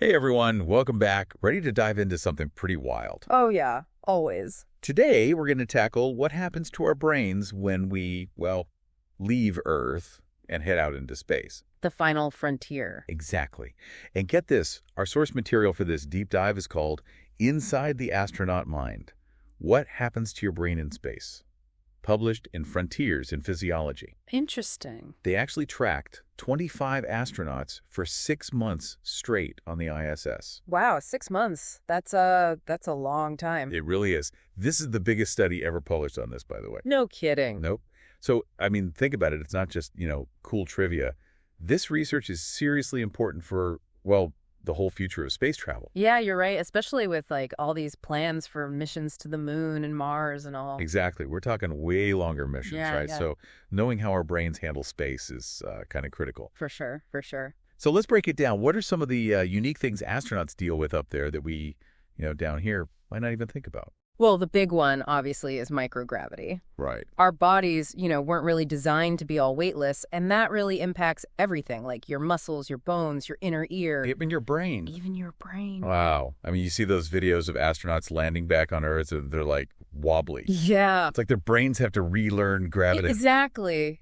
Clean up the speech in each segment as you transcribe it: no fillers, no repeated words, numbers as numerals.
Hey everyone, welcome back. Ready to dive into something pretty wild. Oh, yeah, always. Today, we're going to tackle what happens to our brains when we, well, leave Earth and head out into space. The final frontier. Exactly. And get this, our source material for this deep dive is called Inside the Astronaut Mind. What happens to your brain in space? Published in Frontiers in Physiology. Interesting. They actually tracked 25 astronauts for 6 months straight on the ISS. Wow, 6 months. That's a long time. It really is. This is the biggest study ever published on this, by the way. No kidding. Nope. So, I mean, think about it. It's not just, cool trivia. This research is seriously important for, well, the whole future of space travel. Yeah, you're right, especially with all these plans for missions to the moon and Mars and all. Exactly. We're talking way longer missions, right? Yeah. So knowing how our brains handle space is kind of critical. For sure, for sure. So let's break it down. What are some of the unique things astronauts deal with up there that we, down here might not even think about? Well, the big one, obviously, is microgravity. Right. Our bodies, weren't really designed to be all weightless, and that really impacts everything, like your muscles, your bones, your inner ear. Even your brain. Even your brain. Wow. I mean, you see those videos of astronauts landing back on Earth, and they're like wobbly. Yeah. It's like their brains have to relearn gravity. Exactly.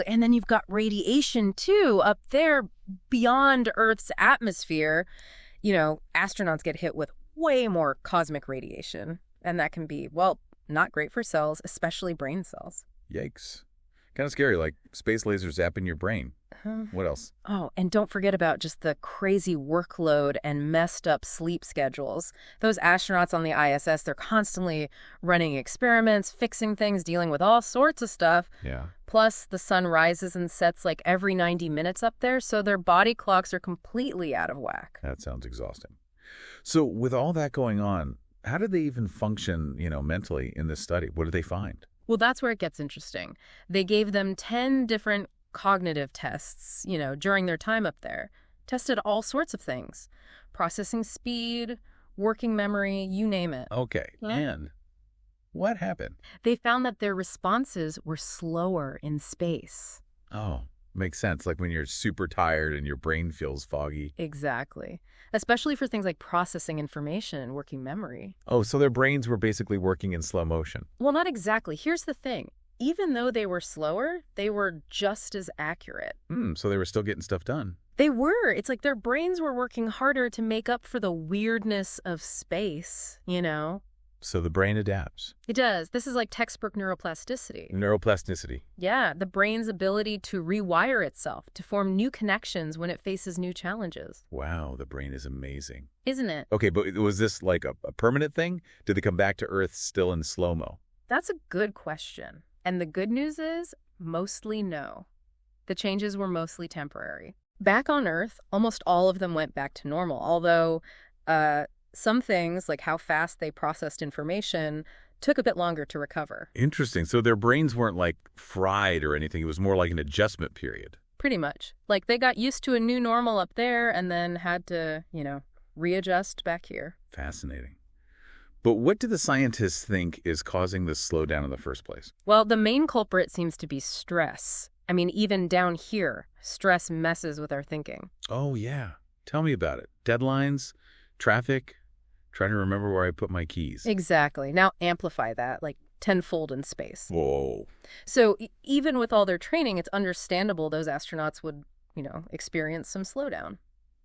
And then you've got radiation, too, up there beyond Earth's atmosphere. Astronauts get hit with way more cosmic radiation. And that can be, well, not great for cells, especially brain cells. Yikes. Kind of scary, like space lasers zapping your brain. What else? Oh, and don't forget about just the crazy workload and messed up sleep schedules. Those astronauts on the ISS, they're constantly running experiments, fixing things, dealing with all sorts of stuff. Yeah. Plus, the sun rises and sets like every 90 minutes up there, so their body clocks are completely out of whack. That sounds exhausting. So with all that going on, how did they even function, mentally in this study? What did they find? Well, that's where it gets interesting. They gave them 10 different cognitive tests, during their time up there. Tested all sorts of things. Processing speed, working memory, you name it. Okay, Yeah. And what happened? They found that their responses were slower in space. Oh, makes sense. Like when you're super tired and your brain feels foggy. Exactly. Especially for things like processing information and working memory. Oh, so their brains were basically working in slow motion. Well, not exactly. Here's the thing. Even though they were slower, they were just as accurate. So they were still getting stuff done. They were. It's like their brains were working harder to make up for the weirdness of space, So the brain adapts. It does. This is like textbook neuroplasticity. Neuroplasticity. Yeah, the brain's ability to rewire itself, to form new connections when it faces new challenges. Wow, the brain is amazing. Isn't it? Okay, but was this like a permanent thing? Did they come back to Earth still in slow-mo? That's a good question. And the good news is, mostly no. The changes were mostly temporary. Back on Earth, almost all of them went back to normal, although some things, like how fast they processed information, took a bit longer to recover. Interesting. So their brains weren't like fried or anything. It was more like an adjustment period. Pretty much. Like they got used to a new normal up there and then had to, readjust back here. Fascinating. But what do the scientists think is causing this slowdown in the first place? Well, the main culprit seems to be stress. I mean, even down here, stress messes with our thinking. Oh, yeah. Tell me about it. Deadlines, traffic, trying to remember where I put my keys. Exactly. Now amplify that, like tenfold in space. Whoa. So even with all their training, it's understandable those astronauts would, experience some slowdown.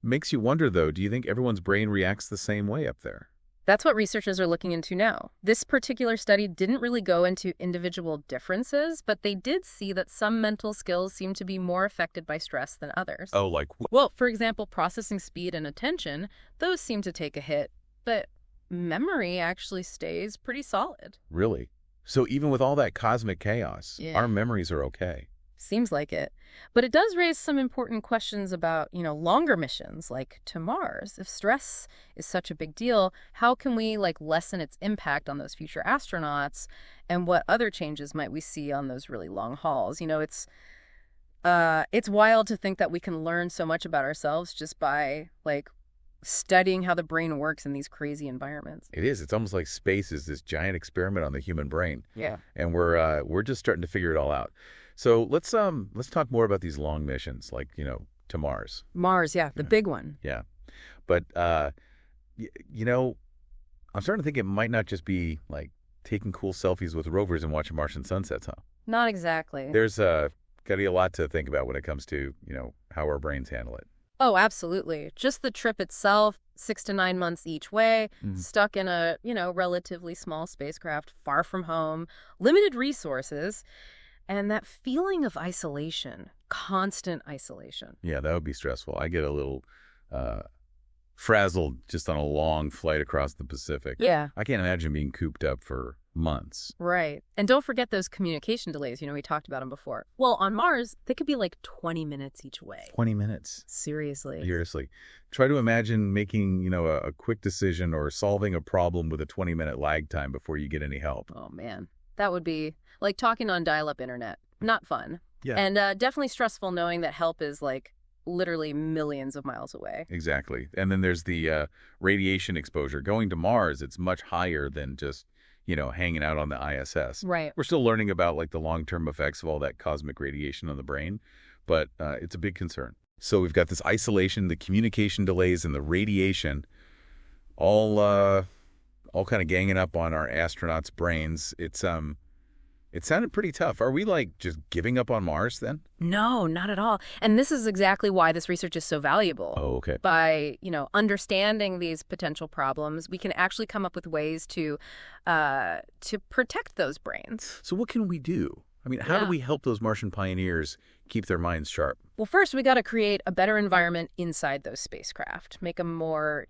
Makes you wonder, though, do you think everyone's brain reacts the same way up there? That's what researchers are looking into now. This particular study didn't really go into individual differences, but they did see that some mental skills seem to be more affected by stress than others. Oh, like Well, for example, processing speed and attention, those seem to take a hit, but memory actually stays pretty solid. Really? So even with all that cosmic chaos, Yeah. our memories are okay? Seems like it. But it does raise some important questions about, longer missions, like to Mars. If stress is such a big deal, how can we, lessen its impact on those future astronauts? And what other changes might we see on those really long hauls? It's wild to think that we can learn so much about ourselves just by, studying how the brain works in these crazy environments. It is. It's almost like space is this giant experiment on the human brain. Yeah. And we're just starting to figure it all out. So let's talk more about these long missions, like, to Mars. Mars, yeah, the big one. Yeah. But, you know, I'm starting to think it might not just be, like, taking cool selfies with rovers and watching Martian sunsets, huh? Not exactly. There's got to be a lot to think about when it comes to, how our brains handle it. Oh, absolutely. Just the trip itself, 6 to 9 months each way, stuck in a, relatively small spacecraft, far from home, limited resources, and that feeling of isolation, constant isolation. Yeah, that would be stressful. I get a little frazzled just on a long flight across the Pacific. Yeah. I can't imagine being cooped up for months. Right. And don't forget those communication delays. We talked about them before. Well, on Mars, they could be like 20 minutes each way. 20 minutes. Seriously. Seriously. Try to imagine making, a quick decision or solving a problem with a 20-minute lag time before you get any help. Oh, man. That would be like talking on dial-up internet. Not fun. Yeah. And definitely stressful knowing that help is like literally millions of miles away. Exactly. And then there's the radiation exposure. Going to Mars, it's much higher than just, hanging out on the ISS. Right. We're still learning about like the long-term effects of all that cosmic radiation on the brain, but it's a big concern. So we've got this isolation, the communication delays, and the radiation all kind of ganging up on our astronauts' brains. It sounded pretty tough. Are we like just giving up on Mars then? No, not at all. And this is exactly why this research is so valuable. Oh, okay. By, understanding these potential problems, we can actually come up with ways to protect those brains. So what can we do? I mean, how do we help those Martian pioneers keep their minds sharp? Well, first, we got to create a better environment inside those spacecraft, make them more,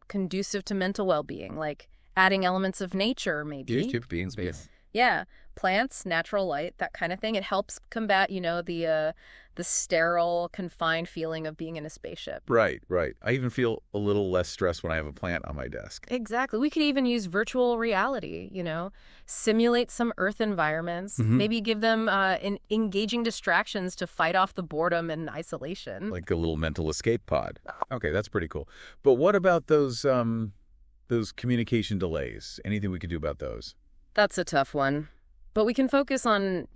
conducive to mental well-being, like adding elements of nature, maybe. Here's to being in space. Yeah, plants, natural light, that kind of thing. It helps combat, the sterile, confined feeling of being in a spaceship. Right, right. I even feel a little less stressed when I have a plant on my desk. Exactly. We could even use virtual reality, simulate some Earth environments, maybe give them engaging distractions to fight off the boredom and isolation. Like a little mental escape pod. Okay, that's pretty cool. But what about those communication delays? Anything we could do about those? That's a tough one. But we can focus on,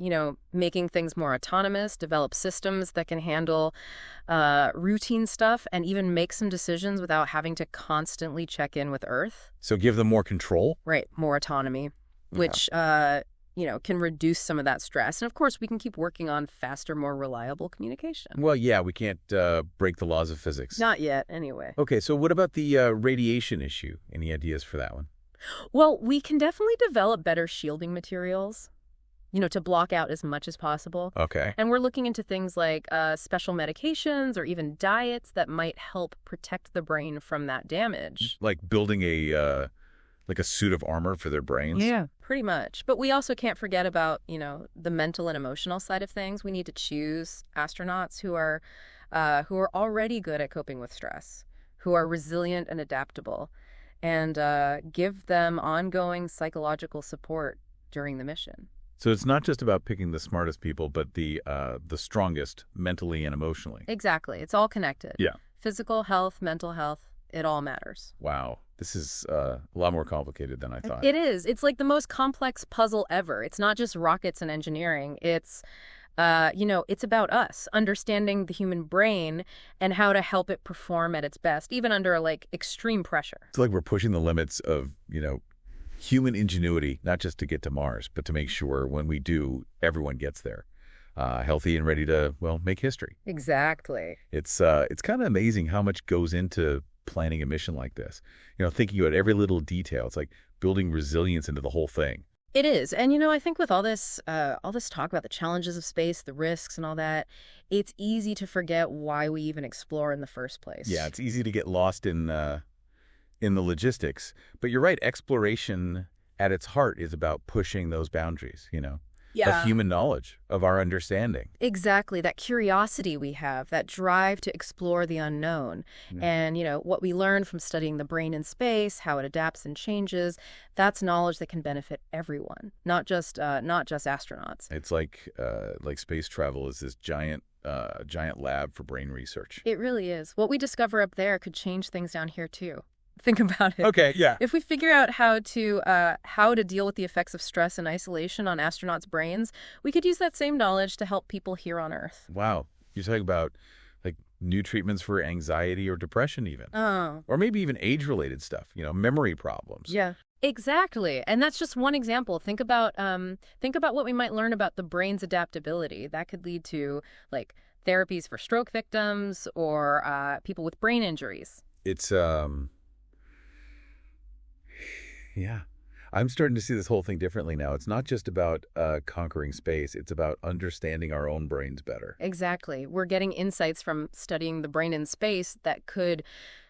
making things more autonomous, develop systems that can handle routine stuff, and even make some decisions without having to constantly check in with Earth. So give them more control? Right, more autonomy, which, can reduce some of that stress. And of course, we can keep working on faster, more reliable communication. Well, yeah, we can't break the laws of physics. Not yet, anyway. Okay, so what about the radiation issue? Any ideas for that one? Well, we can definitely develop better shielding materials, to block out as much as possible. Okay. And we're looking into things like special medications or even diets that might help protect the brain from that damage. Like building a suit of armor for their brains? Yeah. Pretty much. But we also can't forget about, the mental and emotional side of things. We need to choose astronauts who are already good at coping with stress, who are resilient and adaptable, and give them ongoing psychological support during the mission. So it's not just about picking the smartest people, but the strongest mentally and emotionally. Exactly. It's all connected. Yeah. Physical health, mental health, it all matters. Wow. This is a lot more complicated than I thought. It is. It's like the most complex puzzle ever. It's not just rockets and engineering. It's it's about us understanding the human brain and how to help it perform at its best, even under like extreme pressure. It's like we're pushing the limits of, human ingenuity, not just to get to Mars, but to make sure when we do, everyone gets there, healthy and ready to, make history. Exactly. It's kind of amazing how much goes into planning a mission like this. Thinking about every little detail. It's like building resilience into the whole thing. It is. And, I think with all this talk about the challenges of space, the risks and all that, it's easy to forget why we even explore in the first place. Yeah, it's easy to get lost in the logistics. But you're right, exploration at its heart is about pushing those boundaries, of human knowledge, of our understanding. Exactly. That curiosity we have, that drive to explore the unknown. And, what we learn from studying the brain in space, how it adapts and changes, that's knowledge that can benefit everyone, not just astronauts. It's like space travel is this giant lab for brain research. It really is. What we discover up there could change things down here, too. Think about it. Okay, yeah. If we figure out how to deal with the effects of stress and isolation on astronauts' brains, we could use that same knowledge to help people here on Earth. Wow. You're talking about like New treatments for anxiety or depression even. Oh. Or maybe even age-related stuff, memory problems. Yeah. Exactly. And that's just one example. Think about what we might learn about the brain's adaptability. That could lead to like therapies for stroke victims or people with brain injuries. It's, yeah. I'm starting to see this whole thing differently now. It's not just about conquering space. It's about understanding our own brains better. Exactly. We're getting insights from studying the brain in space that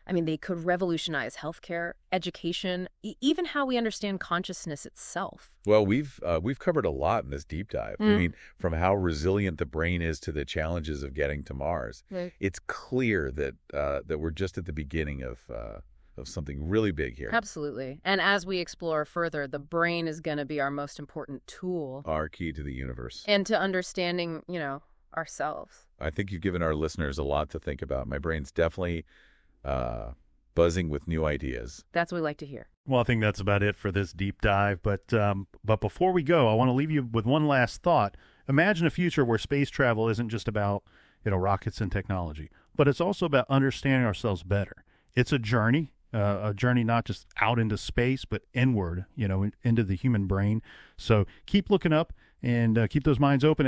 they could revolutionize healthcare, education, even how we understand consciousness itself. Well, we've covered a lot in this deep dive. I mean, from how resilient the brain is to the challenges of getting to Mars. Right. It's clear that that we're just at the beginning of something really big here. Absolutely. And as we explore further, the brain is going to be our most important tool. Our key to the universe. And to understanding, ourselves. I think you've given our listeners a lot to think about. My brain's definitely buzzing with new ideas. That's what we like to hear. Well, I think that's about it for this deep dive. But before we go, I want to leave you with one last thought. Imagine a future where space travel isn't just about, rockets and technology, but it's also about understanding ourselves better. It's a journey not just out into space, but inward, into the human brain. So keep looking up and keep those minds open.